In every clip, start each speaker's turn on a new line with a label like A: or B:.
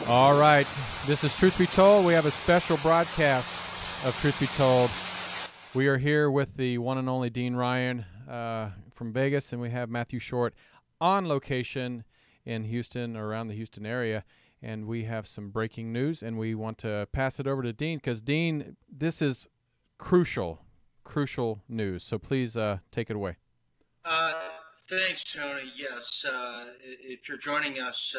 A: All right. This is Truth Be Told. We have a special broadcast of Truth Be Told. We are here with the one and only Dean Ryan from Vegas, and we have Matthew Short on location in Houston, or around the Houston area. And we have some breaking news, and we want to pass it over to Dean because, Dean, this is crucial news. So please take it away.
B: Thanks, Tony. Yes, if you're joining us,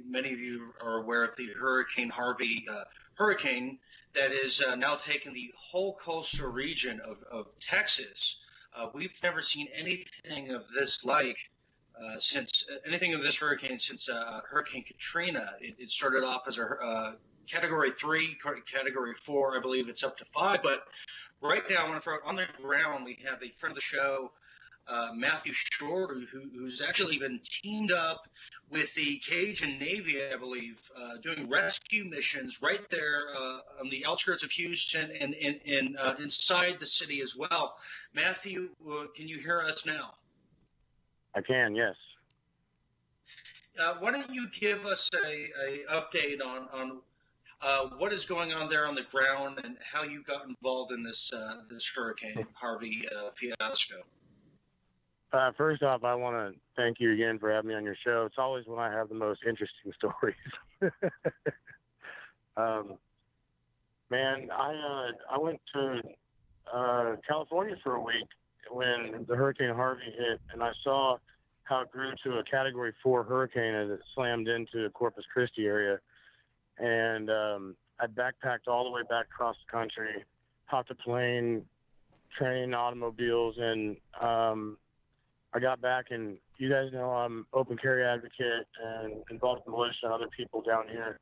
B: many of you are aware of the Hurricane Harvey hurricane that is now taking the whole coastal region of Texas. We've never seen anything of this since hurricane since Hurricane Katrina. It started off as a Category 3, Category 4, I believe it's up to 5. But right now, I want to throw it on the ground. We have a friend of the show, Matthew Short, who's actually been teamed up with the Cajun Navy, I believe, doing rescue missions right there on the outskirts of Houston and inside the city as well. Matthew, can you hear us now?
C: I can, yes.
B: Why don't you give us a update on what is going on there on the ground and how you got involved in this Hurricane Harvey fiasco?
C: First off, I want to thank you again for having me on your show. It's always when I have the most interesting stories. Man, I went to California for a week when the Hurricane Harvey hit, and I saw how it grew to a Category 4 hurricane as it slammed into the Corpus Christi area. And I backpacked all the way back across the country, hopped a plane, train, automobiles, and I got back, and you guys know I'm open carry advocate and involved in militia and other people down here.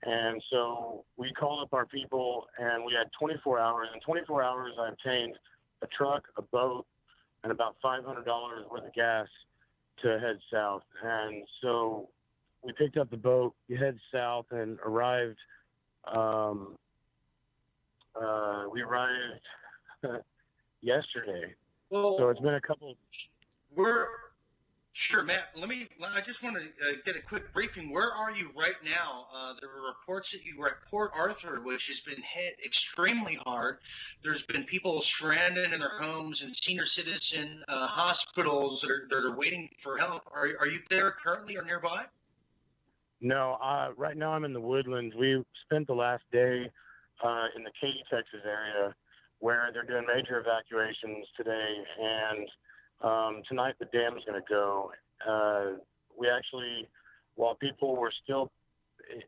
C: And so we called up our people, and we had 24 hours. In 24 hours, I obtained a truck, a boat, and about $500 worth of gas to head south. And so we picked up the boat, we head south, and arrived. We arrived yesterday.
B: Well,
C: so it's been a couple.
B: We're sure, Matt. I just want to get a quick briefing. Where are you right now? There were reports that you were at Port Arthur, which has been hit extremely hard. There's been people stranded in their homes and senior citizen hospitals that are waiting for help. Are you there currently or nearby?
C: No, right now I'm in the Woodlands. We spent the last day in the Katy, Texas area, where they're doing major evacuations today, and tonight the dam is going to go. We actually, while people were still,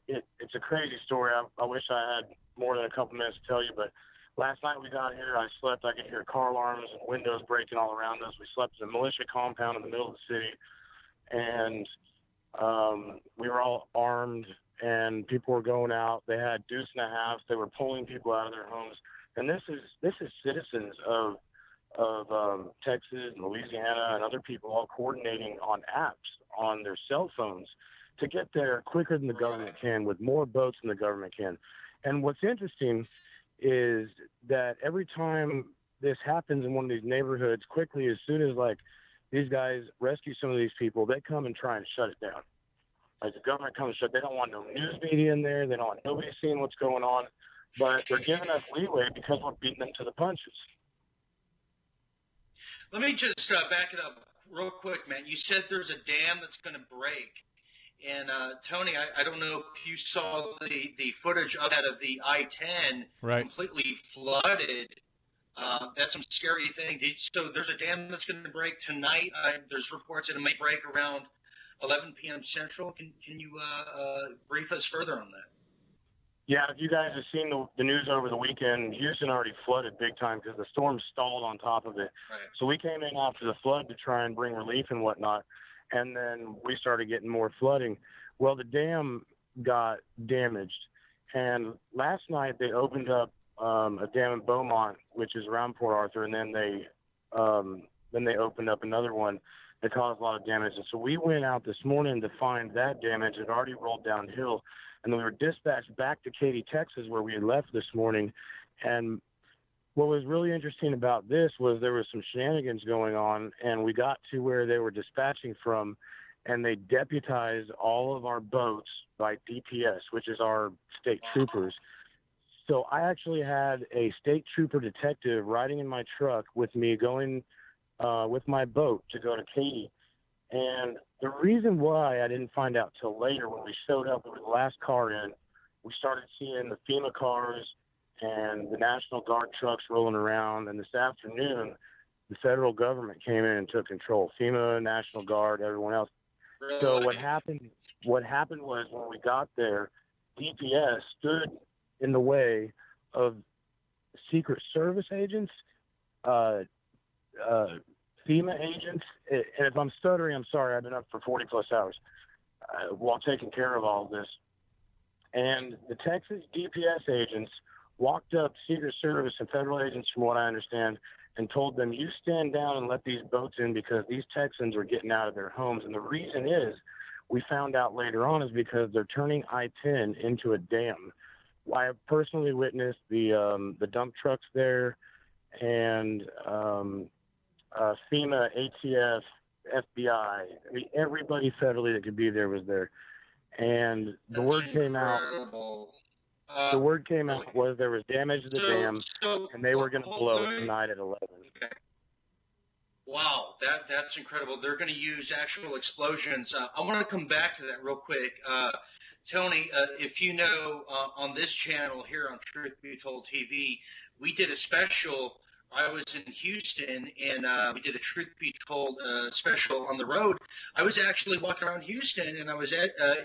C: it's a crazy story. I wish I had more than a couple minutes to tell you, but last night we got here, I slept. I could hear car alarms and windows breaking all around us. We slept in a militia compound in the middle of the city, and we were all armed, and people were going out. They had deuce and a half. They were pulling people out of their homes. And this is citizens of Texas and Louisiana and other people all coordinating on apps on their cell phones to get there quicker than the government can, with more boats than the government can. And what's interesting is that every time this happens in one of these neighborhoods, quickly, as soon as these guys rescue some of these people, they come and try and shut it down. Like the government comes and shut. They don't want no news media in there. They don't want nobody seeing what's going on. But they're giving us leeway because we're beating them to the punches.
B: Let me just back it up real quick, man. You said there's a dam that's going to break. And, Tony, I don't know if you saw the footage of that of the I-10 completely flooded. That's some scary thing. So there's a dam that's going to break tonight. There's reports that it may break around 11 p.m. Central. Can you brief us further on that?
C: Yeah, if you guys have seen the news over the weekend, Houston already flooded big time because the storm stalled on top of it.
B: Right.
C: So we came in after the flood to try and bring relief and whatnot, and then we started getting more flooding. Well, the dam got damaged, and last night they opened up a dam in Beaumont, which is around Port Arthur, and then they opened up another one that caused a lot of damage. And so we went out this morning to find that damage had already rolled downhill. And then we were dispatched back to Katy, Texas, where we had left this morning. And what was really interesting about this was there was some shenanigans going on, and we got to where they were dispatching from, and they deputized all of our boats by DPS, which is our state troopers. So I actually had a state trooper detective riding in my truck with me going with my boat to go to Katy. And the reason why I didn't find out till later, when we showed up, we were the last car in, we started seeing the FEMA cars and the National Guard trucks rolling around. And this afternoon, the federal government came in and took control. FEMA, National Guard, everyone else.
B: Really?
C: So what happened was, when we got there, DPS stood in the way of Secret Service agents, FEMA agents. And if I'm stuttering, I'm sorry. I've been up for 40 plus hours while taking care of all of this. And the Texas DPS agents walked up Secret Service and federal agents, from what I understand, and told them, you stand down and let these boats in because these Texans are getting out of their homes. And the reason is, we found out later on, is because they're turning I-10 into a dam. I have personally witnessed the dump trucks there, and FEMA, ATF, FBI. I mean, everybody federally that could be there was there. And the word came out. The word came out was there was damage to the dam, and they were going to blow it tonight at 11.
B: Okay. Wow, that's incredible. They're going to use actual explosions. I want to come back to that real quick. Tony, if you know, on this channel here on Truth Be Told TV, we did a special. I was in Houston, and we did a Truth Be Told special on the road. I was actually walking around Houston, and I was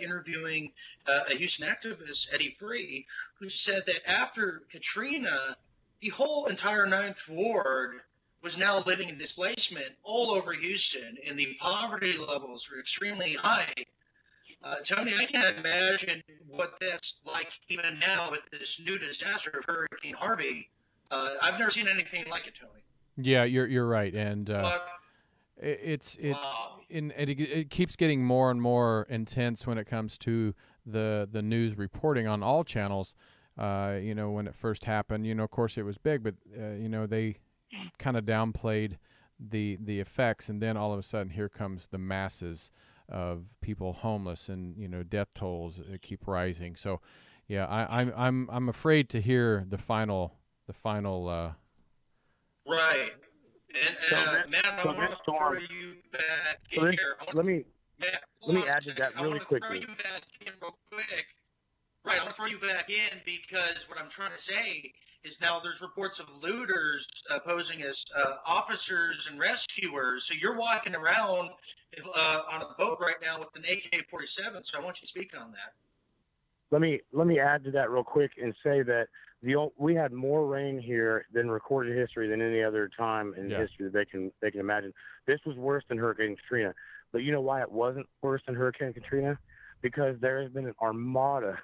B: interviewing a Houston activist, Eddie Free, who said that after Katrina, the whole entire Ninth Ward was now living in displacement all over Houston, and the poverty levels were extremely high. Tony, I can't imagine what that's like even now with this new disaster of Hurricane Harvey. I've never seen anything like it, Tony.
A: Yeah, you're right, and it keeps getting more and more intense when it comes to the news reporting on all channels. When it first happened, of course it was big, but they kind of downplayed the effects, and then all of a sudden here comes the masses of people homeless, and death tolls keep rising. So yeah, I'm afraid to hear the final
B: right. And Matt, I want to throw you back in here.
C: Let me add to that really quickly.
B: Right, I want to throw you back in because what I'm trying to say is now there's reports of looters posing as officers and rescuers. So you're walking around on a boat right now with an AK-47. So I want you to speak on that.
C: Let me add to that real quick and say that we had more rain here than recorded history than any other time in history that they can imagine. This was worse than Hurricane Katrina. But you know why it wasn't worse than Hurricane Katrina? Because there has been an armada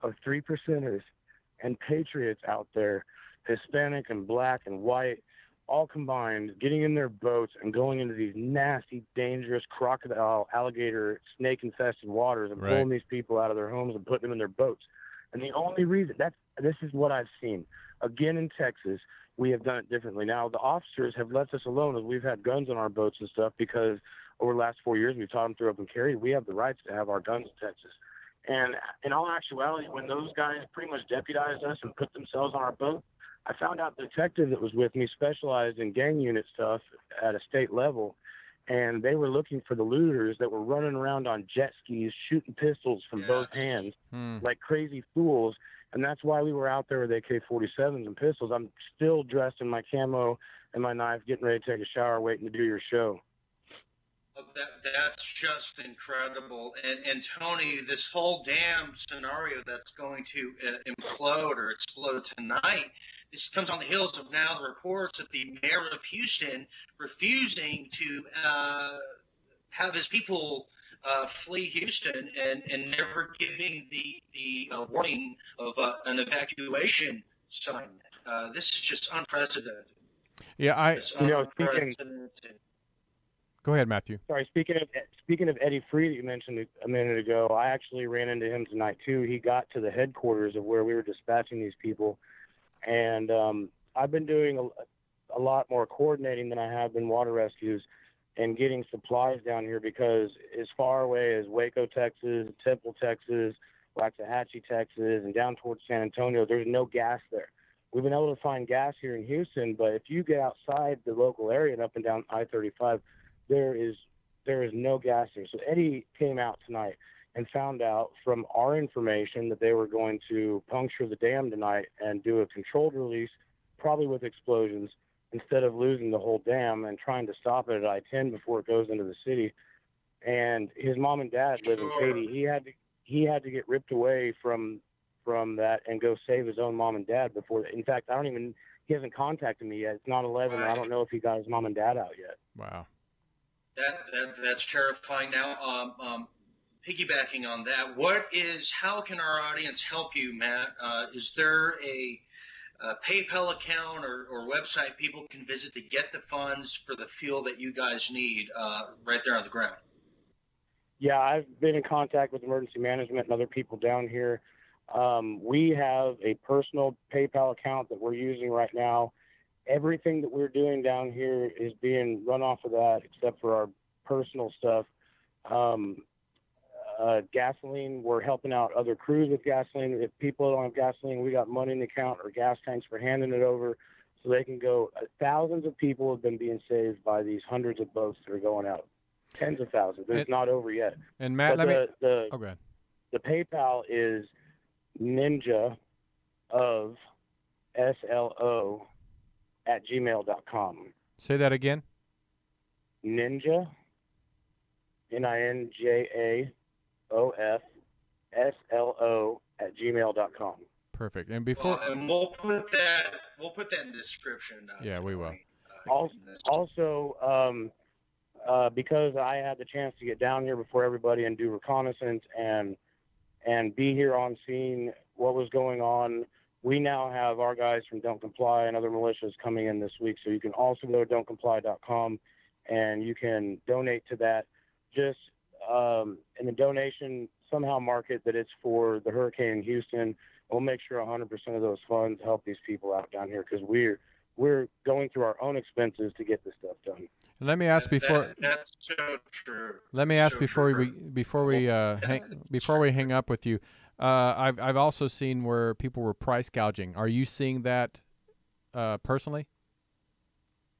C: of 3%ers and patriots out there, Hispanic and black and white, all combined, getting in their boats and going into these nasty, dangerous crocodile, alligator, snake-infested waters and pulling these people out of their homes and putting them in their boats. And the only reason this is what I've seen. Again, in Texas, we have done it differently. Now, the officers have left us alone as we've had guns on our boats and stuff because over the last 4 years, we've taught them through open carry. We have the rights to have our guns in Texas. And in all actuality, when those guys pretty much deputized us and put themselves on our boat, I found out the detective that was with me specialized in gang unit stuff at a state level, and they were looking for the looters that were running around on jet skis, shooting pistols from both hands like crazy fools. And that's why we were out there with AK-47s and pistols. I'm still dressed in my camo and my knife, getting ready to take a shower, waiting to do your show.
B: That's just incredible. And Tony, this whole dam scenario that's going to implode or explode tonight, this comes on the heels of now the reports of the mayor of Houston refusing to have his people flee Houston and never giving the warning of an evacuation sign. This is just unprecedented.
A: Yeah,
B: unprecedented.
A: Go ahead, Matthew.
C: Sorry, speaking of Eddie Free that you mentioned a minute ago, I actually ran into him tonight too. He got to the headquarters of where we were dispatching these people, and I've been doing a lot more coordinating than I have been water rescues. and getting supplies down here, because as far away as Waco, Texas, Temple, Texas, Waxahachie, Texas, and down towards San Antonio, there's no gas there. We've been able to find gas here in Houston, but if you get outside the local area and up and down I-35, there is no gas there. So Eddie came out tonight and found out from our information that they were going to puncture the dam tonight and do a controlled release, probably with explosions, instead of losing the whole dam and trying to stop it at I-10 before it goes into the city. And his mom and dad live in Katy. He had to get ripped away from that and go save his own mom and dad before. In fact, he hasn't contacted me yet. It's not 11. Right. I don't know if he got his mom and dad out yet.
A: Wow.
B: That's terrifying. Now, piggybacking on that, how can our audience help you, Matt? Is there a PayPal account or website people can visit to get the funds for the fuel that you guys need right there on the ground?
C: Yeah, I've been in contact with emergency management and other people down here. We have a personal PayPal account that we're using right now. Everything that we're doing down here is being run off of that, except for our personal stuff. Gasoline, we're helping out other crews with gasoline. If people don't have gasoline, we got money in the account or gas tanks for handing it over so they can go. Thousands of people have been being saved by these hundreds of boats that are going out. Tens of thousands. It's not over yet.
A: And Matt,
C: go ahead.
A: The
C: PayPal is ninja of SLO at gmail.com.
A: Say that again.
C: Ninja, NINJAOF SLO at gmail.com.
A: Perfect. And before,
B: and we'll put that in the description.
A: Yeah, we will.
C: Also, because I had the chance to get down here before everybody and do reconnaissance and be here on scene, what was going on, we now have our guys from Don't Comply and other militias coming in this week. So you can also go to don'tcomply.com and you can donate to that. Just in the donation, somehow mark it that it's for the hurricane in Houston. We'll make sure 100% of those funds help these people out down here, because we're going through our own expenses to get this stuff done.
A: And let me ask
B: that's so true.
A: Let me ask before we hang up with you. I've also seen where people were price gouging. Are you seeing that personally?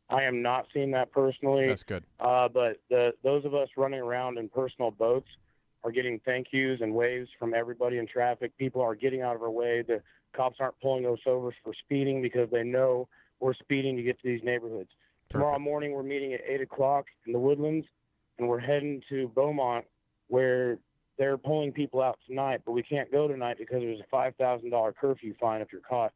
C: I am not seeing that personally.
A: That's good.
C: But those of us running around in personal boats are getting thank yous and waves from everybody in traffic. People are getting out of our way. The cops aren't pulling us over for speeding because they know we're speeding to get to these neighborhoods.
A: Perfect.
C: Tomorrow morning we're meeting at 8 o'clock in the Woodlands, and we're heading to Beaumont, where they're pulling people out tonight, but we can't go tonight because there's a $5,000 curfew fine if you're caught.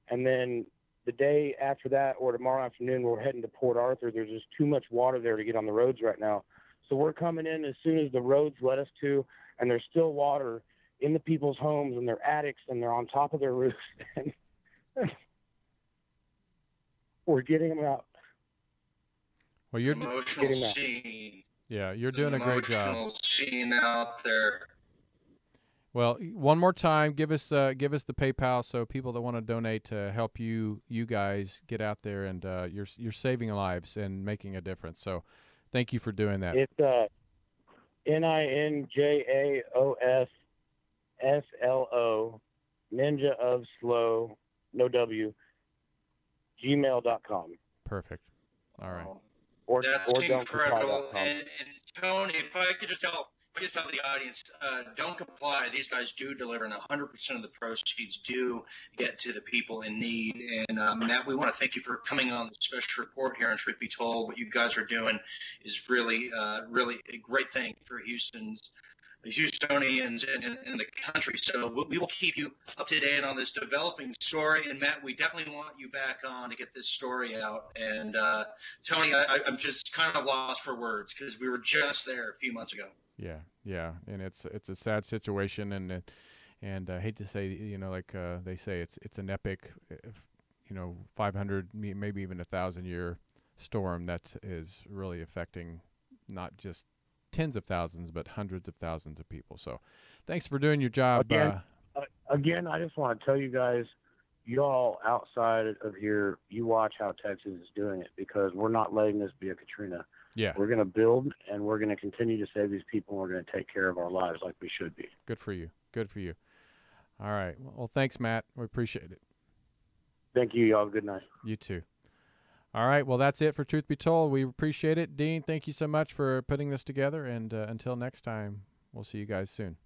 C: And then the day after that, or tomorrow afternoon, we're heading to Port Arthur. There's just too much water there to get on the roads right now. So we're coming in as soon as the roads let us to, and there's still water in the people's homes and their attics, and they're on top of their roofs. And we're getting them out.
A: Well, you're
B: emotional scene.
A: Yeah, you're doing a great job.
B: Emotional scene out there.
A: Well, one more time, give us the PayPal so people that want to donate to help you guys get out there, and you're saving lives and making a difference. So, thank you for doing that.
C: It's NINJAOF SLO, Ninja of Slow, no W, gmail.com.
A: Perfect. All right.
B: That's incredible. And Tony, if I could just tell the audience, Don't Comply. These guys do deliver, and 100% of the proceeds do get to the people in need. And Matt, we want to thank you for coming on the special report here on Truth Be Told. What you guys are doing is really a great thing for the Houstonians and the country. So we will keep you up to date on this developing story. And Matt, we definitely want you back on to get this story out. And Tony, I'm just kind of lost for words because we were just there a few months ago.
A: Yeah, and it's a sad situation, and I hate to say, like they say, it's an epic, 500, maybe even 1,000-year storm that is really affecting not just tens of thousands, but hundreds of thousands of people. So thanks for doing your job.
C: Again, I just want to tell you guys, y'all outside of here, you watch how Texas is doing it, because we're not letting this be a Katrina.
A: Yeah.
C: We're going to build, and we're going to continue to save these people, and we're going to take care of our lives like we should be.
A: Good for you. Good for you. All right. Well, thanks, Matt. We appreciate it.
C: Thank you. Y'all have a good night.
A: You too. All right. Well, that's it for Truth Be Told. We appreciate it. Dean, thank you so much for putting this together. And until next time, we'll see you guys soon.